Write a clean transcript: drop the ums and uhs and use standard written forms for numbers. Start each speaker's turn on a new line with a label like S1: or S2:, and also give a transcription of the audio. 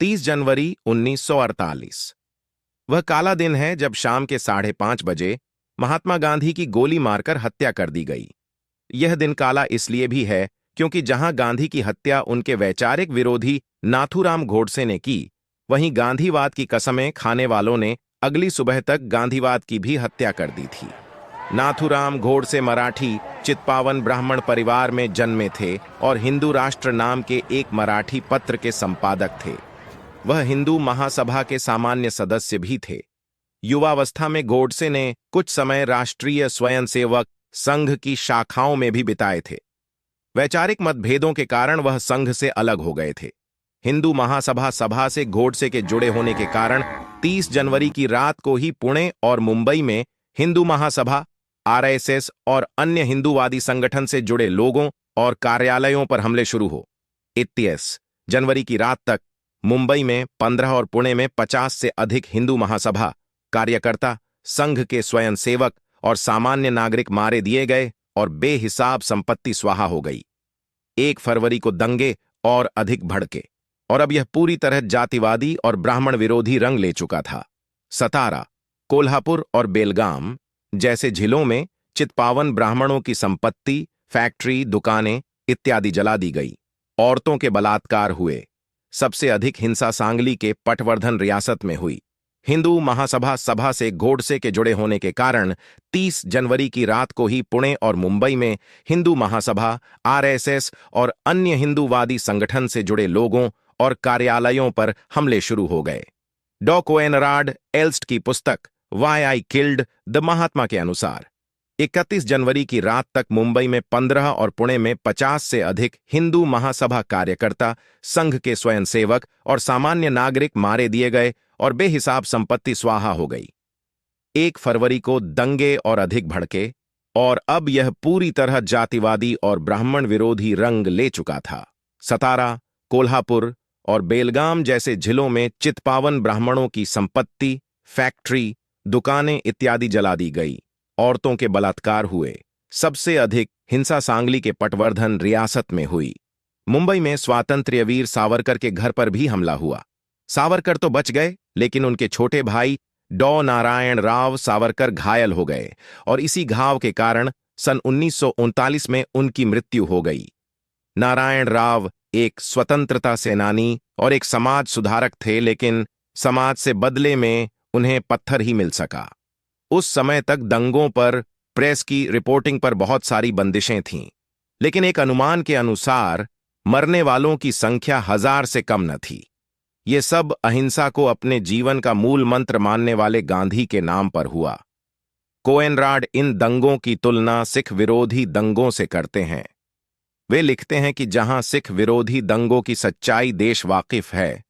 S1: 30 जनवरी 1948। वह काला दिन है जब शाम के 5:30 बजे महात्मा गांधी की गोली मारकर हत्या कर दी गई। यह दिन काला इसलिए भी है क्योंकि जहां गांधी की हत्या उनके वैचारिक विरोधी नाथूराम गोडसे ने की, वहीं गांधीवाद की कसमें खाने वालों ने अगली सुबह तक गांधीवाद की भी हत्या कर दी थी। नाथूराम गोडसे मराठी चित्पावन ब्राह्मण परिवार में जन्मे थे और हिंदू राष्ट्र नाम के एक मराठी पत्र के संपादक थे। वह हिंदू महासभा के सामान्य सदस्य भी थे। युवावस्था में गोडसे ने कुछ समय राष्ट्रीय स्वयंसेवक संघ की शाखाओं में भी बिताए थे। वैचारिक मतभेदों के कारण वह संघ से अलग हो गए थे। हिंदू महासभा सभा से गोडसे के जुड़े होने के कारण 30 जनवरी की रात को ही पुणे और मुंबई में हिंदू महासभा, आरएसएस और अन्य हिंदूवादी संगठन से जुड़े लोगों और कार्यालयों पर हमले शुरू हो। 21 जनवरी की रात तक मुंबई में 15 और पुणे में 50 से अधिक हिंदू महासभा कार्यकर्ता, संघ के स्वयंसेवक और सामान्य नागरिक मारे दिए गए और बेहिसाब संपत्ति स्वाहा हो गई। 1 फरवरी को दंगे और अधिक भड़के और अब यह पूरी तरह जातिवादी और ब्राह्मण विरोधी रंग ले चुका था। सतारा, कोल्हापुर और बेलगाम जैसे जिलों में चित्पावन ब्राह्मणों की संपत्ति, फैक्ट्री, दुकानें इत्यादि जला दी गई। औरतों के बलात्कार हुए। सबसे अधिक हिंसा सांगली के पटवर्धन रियासत में हुई। हिंदू महासभा सभा से गोडसे के जुड़े होने के कारण 30 जनवरी की रात को ही पुणे और मुंबई में हिंदू महासभा, आरएसएस और अन्य हिंदूवादी संगठन से जुड़े लोगों और कार्यालयों पर हमले शुरू हो गए। डॉ कोएनराड एल्स्ट की पुस्तक वाई आई किल्ड द महात्मा के अनुसार 31 जनवरी की रात तक मुंबई में 15 और पुणे में 50 से अधिक हिंदू महासभा कार्यकर्ता, संघ के स्वयंसेवक और सामान्य नागरिक मारे दिए गए और बेहिसाब संपत्ति स्वाहा हो गई। 1 फरवरी को दंगे और अधिक भड़के और अब यह पूरी तरह जातिवादी और ब्राह्मण विरोधी रंग ले चुका था। सतारा, कोल्हापुर और बेलगाम जैसे जिलों में चित्पावन ब्राह्मणों की संपत्ति, फैक्ट्री, दुकानें इत्यादि जला दी गई। औरतों के बलात्कार हुए। सबसे अधिक हिंसा सांगली के पटवर्धन रियासत में हुई। मुंबई में स्वातंत्र्य वीर सावरकर के घर पर भी हमला हुआ। सावरकर तो बच गए, लेकिन उनके छोटे भाई डॉ नारायण राव सावरकर घायल हो गए और इसी घाव के कारण सन 1939 में उनकी मृत्यु हो गई। नारायण राव एक स्वतंत्रता सेनानी और एक समाज सुधारक थे, लेकिन समाज से बदले में उन्हें पत्थर ही मिल सका। उस समय तक दंगों पर प्रेस की रिपोर्टिंग पर बहुत सारी बंदिशें थीं, लेकिन एक अनुमान के अनुसार मरने वालों की संख्या 1000 से कम न थी। ये सब अहिंसा को अपने जीवन का मूल मंत्र मानने वाले गांधी के नाम पर हुआ। कोएनराड इन दंगों की तुलना सिख विरोधी दंगों से करते हैं। वे लिखते हैं कि जहां सिख विरोधी दंगों की सच्चाई देश वाकिफ है,